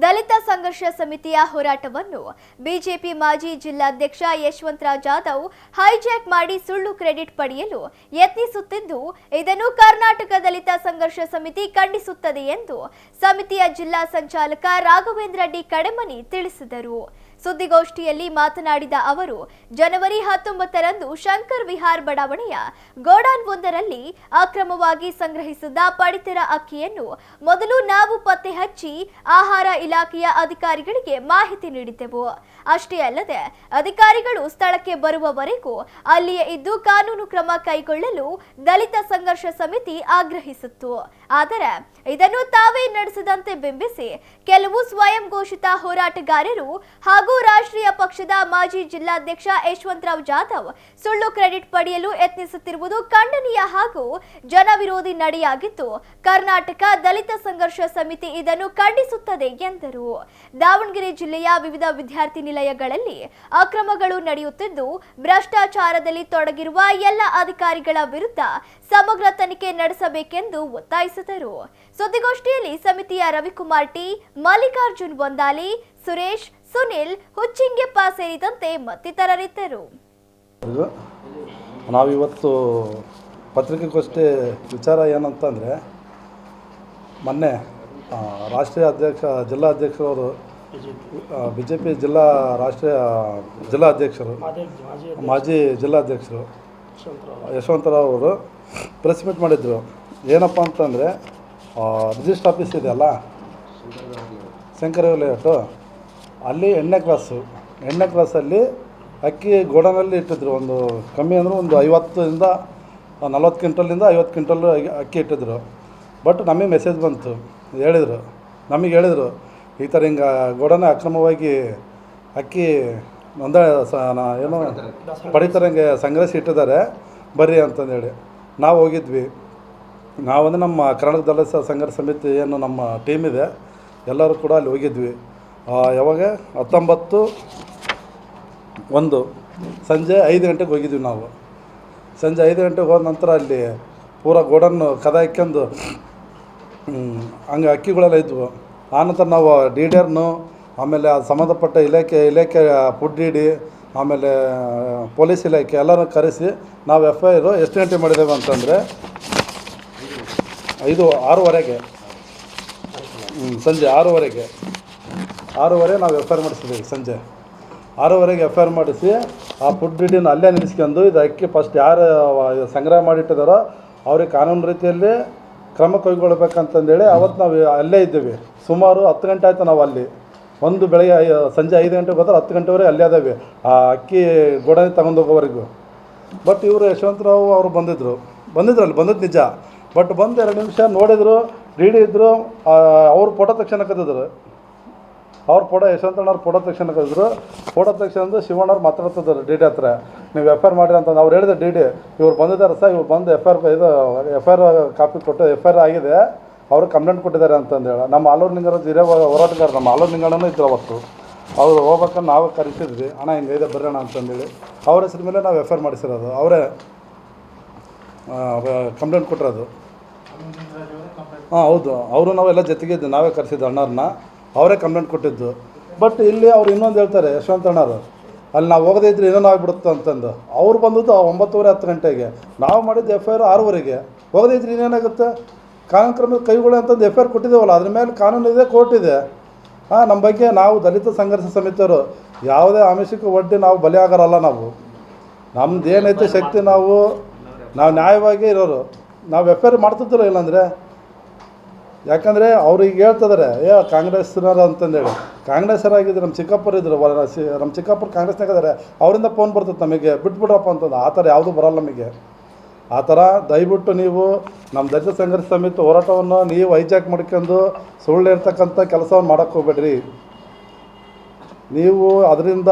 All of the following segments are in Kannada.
ದಲಿತ ಸಂಘರ್ಷ ಸಮಿತಿಯ ಹೋರಾಟವನ್ನು ಬಿಜೆಪಿ ಮಾಜಿ ಜಿಲ್ಲಾಧ್ಯಕ್ಷ ಯಶವಂತರಾವ್ ಜಾಧವ್ ಹೈಜಾಕ್ ಮಾಡಿ ಸುಳ್ಳು ಕ್ರೆಡಿಟ್ ಪಡೆಯಲು ಯತ್ನಿಸುತ್ತಿದ್ದು ಇದನ್ನು ಕರ್ನಾಟಕ ದಲಿತ ಸಂಘರ್ಷ ಸಮಿತಿ ಖಂಡಿಸುತ್ತದೆ ಎಂದು ಸಮಿತಿಯ ಜಿಲ್ಲಾ ಸಂಚಾಲಕ ರಾಘವೇಂದ್ರ ಡಿ ಕಡೆಮನಿ ತಿಳಿಸಿದರು. ಸುದ್ದಿಗೋಷ್ಠಿಯಲ್ಲಿ ಮಾತನಾಡಿದ ಅವರು ಜನವರಿ 19ರಂದು ಶಂಕರ್ ವಿಹಾರ್ ಬಡಾವಣೆಯ ಗೋಡಾನ್ ಒಂದರಲ್ಲಿ ಅಕ್ರಮವಾಗಿ ಸಂಗ್ರಹಿಸಿದ್ದ ಪಡಿತರ ಅಕ್ಕಿಯನ್ನು ಮೊದಲು ನಾವು ಪತ್ತೆ ಹಚ್ಚಿ ಆಹಾರ ಇಲಾಖೆಯ ಅಧಿಕಾರಿಗಳಿಗೆ ಮಾಹಿತಿ ನೀಡಿದ್ದೆವು. ಅಷ್ಟೇ ಅಲ್ಲದೆ ಅಧಿಕಾರಿಗಳು ಸ್ಥಳಕ್ಕೆ ಬರುವವರೆಗೂ ಅಲ್ಲಿಯೇ ಇದ್ದು ಕಾನೂನು ಕ್ರಮ ಕೈಗೊಳ್ಳಲು ದಲಿತ ಸಂಘರ್ಷ ಸಮಿತಿ ಆಗ್ರಹಿಸಿತ್ತು. ಆದರೆ ಇದನ್ನು ತಾವೇ ನಡೆಸಿದಂತೆ ಬಿಂಬಿಸಿ ಕೆಲವು ಸ್ವಯಂ ಘೋಷಿತ ಹೋರಾಟಗಾರರು ಹಾಗೂ ರಾಷ್ಟ್ರೀಯ ಪಕ್ಷದ ಮಾಜಿ ಜಿಲ್ಲಾಧ್ಯಕ್ಷ ಯಶವಂತರಾವ್ ಜಾಧವ್ ಸುಳ್ಳು ಕ್ರೆಡಿಟ್ ಪಡೆಯಲು ಯತ್ನಿಸುತ್ತಿರುವುದು ಖಂಡನೀಯ ಹಾಗೂ ಜನವಿರೋಧಿ ನಡೆಯಾಗಿದ್ದು ಕರ್ನಾಟಕ ದಲಿತ ಸಂಘರ್ಷ ಸಮಿತಿ ಇದನ್ನು ಖಂಡಿಸುತ್ತದೆ ಎಂದರು. ದಾವಣಗೆರೆ ಜಿಲ್ಲೆಯ ವಿವಿಧ ವಿದ್ಯಾರ್ಥಿ ನಿಲಯಗಳಲ್ಲಿ ಅಕ್ರಮಗಳು ನಡೆಯುತ್ತಿದ್ದು ಭ್ರಷ್ಟಾಚಾರದಲ್ಲಿ ತೊಡಗಿರುವ ಎಲ್ಲ ಅಧಿಕಾರಿಗಳ ವಿರುದ್ಧ ಸಮಗ್ರ ತನಿಖೆ ನಡೆಸಬೇಕೆಂದು ಒತ್ತಾಯಿಸಿದರು. ಸುದ್ದಿಗೋಷ್ಠಿಯಲ್ಲಿ ಸಮಿತಿಯ ರವಿಕುಮಾರ್ ಟಿ, ಮಲ್ಲಿಕಾರ್ಜುನ್ ಬೊಂದಾಲಿ, ಸುರೇಶ್, ಸುನಿಲ್, ಹುಚ್ಚಿಂಗೆಪ್ಪ ಸೇರಿದಂತೆ ಮತ್ತಿತರರಿದ್ದರು. ನಾವಿವತ್ತು ಪತ್ರಿಕೆಗೋಷ್ಠಿ ವಿಚಾರ ಏನಂತಂದರೆ, ಮೊನ್ನೆ ರಾಷ್ಟ್ರೀಯ ಜಿಲ್ಲಾಧ್ಯಕ್ಷರವರು BJP ರಾಷ್ಟ್ರೀಯ ಜಿಲ್ಲಾಧ್ಯಕ್ಷರು ಮಾಜಿ ಜಿಲ್ಲಾಧ್ಯಕ್ಷರು ಯಶವಂತರಾವ್ ಅವರು ಪ್ರೆಸ್ ಮೀಟ್ ಮಾಡಿದರು. ಏನಪ್ಪ ಅಂತಂದರೆ, ರಿಜಿಸ್ಟ್ರ್ ಆಫೀಸ್ ಇದೆಯಲ್ಲ ಶಂಕರ ಲೇಔಟು, ಅಲ್ಲಿ ಎಣ್ಣೆ ಕ್ರಾಸಲ್ಲಿ ಅಕ್ಕಿ ಗೋಡನಲ್ಲಿ ಇಟ್ಟಿದ್ರು. ಒಂದು ಕಮ್ಮಿ ಅಂದರೆ ಒಂದು 50ರಿಂದ 40 ಕ್ವಿಂಟಲಿಂದ 50 ಕ್ವಿಂಟಲ್ ಅಕ್ಕಿ ಇಟ್ಟಿದ್ರು. ಬಟ್ ನಮಗೆ ಮೆಸೇಜ್ ಬಂತು, ಹೇಳಿದರು ಈ ಥರ ಹಿಂಗೆ ಗೋಡನ ಅಕ್ರಮವಾಗಿ ಅಕ್ಕಿ ಏನು ಪಡಿತರಂಗೆ ಸಂಗ್ರಹಿಸಿ ಇಟ್ಟಿದ್ದಾರೆ, ಬರ್ರಿ ಅಂತಂದೇಳಿ ನಾವು ಹೋಗಿದ್ವಿ. ನಾವಂದರೆ ನಮ್ಮ ಕರ್ನಾಟಕ ದಲಿತ ಸಂಘರ್ಷ ಸಮಿತಿ ಏನು ನಮ್ಮ ಟೀಮ್ ಇದೆ ಎಲ್ಲರೂ ಕೂಡ ಅಲ್ಲಿ ಹೋಗಿದ್ವಿ. ಯಾವಾಗ 19/1 ಸಂಜೆ 5 ಗಂಟೆಗೆ ಹೋಗಿದ್ವಿ ನಾವು. ಸಂಜೆ 5 ಗಂಟೆಗೆ ಹೋದ ನಂತರ ಅಲ್ಲಿ ಪೂರ ಗೋಡನ್ನು ಕದ ಇಕ್ಕೊಂಡು ಹಂಗೆ ಅಕ್ಕಿಗಳೆಲ್ಲ ಇದ್ವು. ಆನಂತರ ನಾವು DDRನು ಆಮೇಲೆ ಅದು ಸಂಬಂಧಪಟ್ಟ ಇಲಾಖೆ ಫುಡ್ DD ಆಮೇಲೆ ಪೊಲೀಸ್ ಇಲಾಖೆ ಎಲ್ಲರೂ ಕರೆಸಿ ನಾವು FIR ಎಷ್ಟು ಗಂಟೆ ಮಾಡಿದ್ದೇವೆ ಅಂತಂದರೆ 6:30 ಸಂಜೆ 6:30 ನಾವು FIR ಮಾಡಿಸಿದ್ದೀವಿ. ಸಂಜೆ 6:30 FIR ಮಾಡಿಸಿ ಆ ಫುಡ್ DDನ ಅಲ್ಲೇ ನಿಲ್ಲಿಸ್ಕೊಂಡು ಇದು ಅಕ್ಕಿ ಫಸ್ಟ್ ಯಾರು ಸಂಗ್ರಹ ಮಾಡಿಟ್ಟಿದ್ದಾರೋ ಅವ್ರಿಗೆ ಕಾನೂನು ರೀತಿಯಲ್ಲಿ ಕ್ರಮ ಕೈಗೊಳ್ಬೇಕಂತಂದೇಳಿ ಅವತ್ತು ನಾವು ಅಲ್ಲೇ ಇದ್ದೀವಿ. ಸುಮಾರು 10 ಗಂಟೆ ಆಯಿತು ನಾವು ಅಲ್ಲಿ. ಒಂದು ಬೆಳಗ್ಗೆ ಸಂಜೆ 5 ಗಂಟೆಗೆ ಹೋದ್ರೆ 10 ಗಂಟೆವರೆಗೆ ಅಲ್ಲೇ ಅದಾವೆ ಆ ಅಕ್ಕಿ ಗೋಡಾನಿ ತಗೊಂಡು ಹೋಗೋವರೆಗೂ. ಬಟ್ ಇವರು ಯಶವಂತರಾವ್ ಅವರು ಬಂದಿದ್ದು ನಿಜ. ಬಟ್ ಬಂದು 2 ನಿಮಿಷ ನೋಡಿದರು, DD ಇದ್ದರು, ಅವ್ರ ಫೋಟೋ ತಕ್ಷಣಕ್ಕಿದ್ರು. ಯಶವಂತಣ್ಣವ್ರ ಫೋಟೋ ತಕ್ಷಣಕ್ಕಿದ್ರು. ಫೋಟೋ ತಕ್ಷಣ ಶಿವಣ್ಣವ್ರು ಮಾತಾಡ್ತಿದ್ದಾರೆ DD ಹತ್ರ, ನೀವು FIR ಮಾಡಿರಿ ಅಂತಂದು. ಅವ್ರು ಹೇಳಿದ್ರು DD ಇವ್ರು ಬಂದಿದ್ದಾರೆ ಸರ್, ಇವ್ರು ಬಂದು FIR ಕಾಪಿ ಕೊಟ್ಟು FIR ಆಗಿದೆ, ಅವರು ಕಂಪ್ಲೇಂಟ್ ಕೊಟ್ಟಿದ್ದಾರೆ ಅಂತಂದೇಳಿ. ನಮ್ಮ ಆಲೂರು ನಿಂಗರಾಜ್ ಹಿರಿಯ ಹೋರಾಟಗಾರ ನಮ್ಮ ಆಲೂರು ನಿಂಗಣ್ಣನೂ ಇದ್ರು ಅವತ್ತು. ಅವರು ಹೋಗ್ಬೇಕಂದ್ರೆ ನಾವು ಕರೆಸಿದ್ವಿ, ಅಣ್ಣ ಹಿಂಗೆ ಬರೋಣ ಅಂತಂದೇಳಿ. ಅವ್ರ ಹೆಸರು ಮೇಲೆ ನಾವು FIR ಮಾಡಿಸಿರೋದು, ಅವರೇ ಕಂಪ್ಲೇಂಟ್ ಕೊಟ್ಟಿರೋದು. ಹೌದು, ಅವರು ನಾವೆಲ್ಲ ಜೊತೆಗಿದ್ದು ನಾವೇ ಕರೆಸಿದ್ದು ಅಣ್ಣವ್ರನ್ನ, ಅವರೇ ಕಂಪ್ಲೇಂಟ್ ಕೊಟ್ಟಿದ್ದು. ಬಟ್ ಇಲ್ಲಿ ಅವ್ರು ಇನ್ನೊಂದು ಹೇಳ್ತಾರೆ ಯಶವಂತಣ್ಣರು, ಅಲ್ಲಿ ನಾವು ಹೋಗದೇ ಇದ್ರೆ ಇನ್ನೂ ಆಗಿಬಿಡುತ್ತೆ ಅಂತಂದು. ಅವ್ರು ಬಂದದ್ದು 9:10 ಗಂಟೆಗೆ, ನಾವು ಮಾಡಿದ್ದು FIR 6:00. ಹೋಗದೇ ಇದ್ರೆ ಇನ್ನೇನಾಗುತ್ತೆ, ಕಾನೂನು ಕ್ರಮ ಕೈಗೊಳ್ಳಿ ಅಂತಂದು FIR ಕೊಟ್ಟಿದ್ದೇವಲ್ಲ, ಅದ್ರ ಮೇಲೆ ಕಾನೂನು ಇದೆ, ಕೋರ್ಟ್ ಇದೆ. ನಮ್ಮ ಬಗ್ಗೆ ನಾವು ದಲಿತ ಸಂಘರ್ಷ ಸಮಿತಿಯವರು ಯಾವುದೇ ಆಮಿಷಕ್ಕೆ ಒಡ್ಡಿ ನಾವು ಬಲಿಯಾಗರಲ್ಲ. ನಮ್ದು ಏನೈತೆ ಶಕ್ತಿ, ನಾವು ನ್ಯಾಯವಾಗಿ ಇರೋರು. ನಾವು FIR ಮಾಡ್ತಿದ್ದಿಲ್ಲ ಇಲ್ಲಾಂದರೆ. ಯಾಕಂದರೆ ಅವ್ರಿಗೆ ಹೇಳ್ತಿದ್ದಾರೆ ಕಾಂಗ್ರೆಸ್ನವ್ರು ಅಂತಂದೇಳಿ. ಕಾಂಗ್ರೆಸ್ಸರಾಗಿದ್ದು ನಮ್ಮ ಚಿಕ್ಕಪ್ಪರು ಇದ್ರು, ನಮ್ಮ ಚಿಕ್ಕಪ್ಪರು ಕಾಂಗ್ರೆಸ್ನಾಗ ಇದ್ದಾರೆ. ಅವರಿಂದ ಫೋನ್ ಬರ್ತದೆ ನಮಗೆ, ಬಿಟ್ಬಿಡ್ರಪ್ಪ ಅಂತಂದು. ಆ ಥರ ಯಾವುದೂ ಬರೋಲ್ಲ ನಮಗೆ. ಆ ಥರ ದಯವಿಟ್ಟು ನೀವು ನಮ್ಮ ದಲಿತ ಸಂಘರ್ಷ ಸಮಿತಿ ಹೋರಾಟವನ್ನು ನೀವು ಹೈಜಾಕ್ ಮಾಡ್ಕೊಂಡು ಸುಳ್ಳು ಇರ್ತಕ್ಕಂಥ ಕೆಲಸವನ್ನು ಮಾಡೋಕ್ಕೆ ಹೋಗ್ಬೇಡ್ರಿ. ನೀವು ಅದರಿಂದ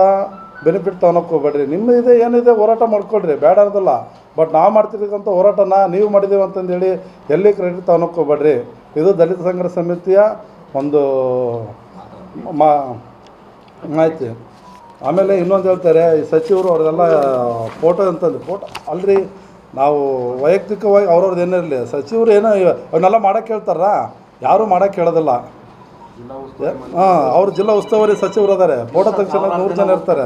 ಬೆನಿಫಿಟ್ ತೊಗೊಳಕ್ಕೆ ಹೋಗ್ಬೇಡ್ರಿ. ನಿಮ್ಮದಿದೆ ಏನಿದೆ ಹೋರಾಟ ಮಾಡ್ಕೊಳ್ರಿ, ಬೇಡ ಅನ್ನೋದಲ್ಲ. ಬಟ್ ನಾವು ಮಾಡ್ತಿರ್ತಕ್ಕಂಥ ಹೋರಾಟನ ನೀವು ಮಾಡಿದ್ದೀವಿ ಅಂತಂದೇಳಿ ಎಲ್ಲಿ ಕ್ರೆಡಿಟ್ ತೊಗೊಳಕ್ಕೆ ಹೋಗ್ಬೇಡ್ರಿ. ಇದು ದಲಿತ ಸಂಘರ್ಷ ಸಮಿತಿಯ ಒಂದು ಮಾಹಿತಿ. ಆಮೇಲೆ ಇನ್ನೊಂದು ಹೇಳ್ತಾರೆ, ಈ ಸಚಿವರು ಅವ್ರದ್ದೆಲ್ಲ ಫೋಟೋ ಅಂತಂದು ಫೋಟೋ ಅಲ್ರಿ. ನಾವು ವೈಯಕ್ತಿಕವಾಗಿ ಅವ್ರವ್ರದ್ದು ಏನಿರಲಿ, ಸಚಿವರು ಏನೋ ಅವನ್ನೆಲ್ಲ ಮಾಡೋಕ್ಕೆ ಹೇಳ್ತಾರ, ಯಾರೂ ಮಾಡೋಕ್ಕೆ ಹೇಳೋದಿಲ್ಲ. ಹಾಂ ಅವ್ರು ಜಿಲ್ಲಾ ಉಸ್ತುವಾರಿ ಸಚಿವರು ಅದಾರೆ ಫೋಟೋ ತಕ್ಷಣ 100 ಜನ ಇರ್ತಾರೆ.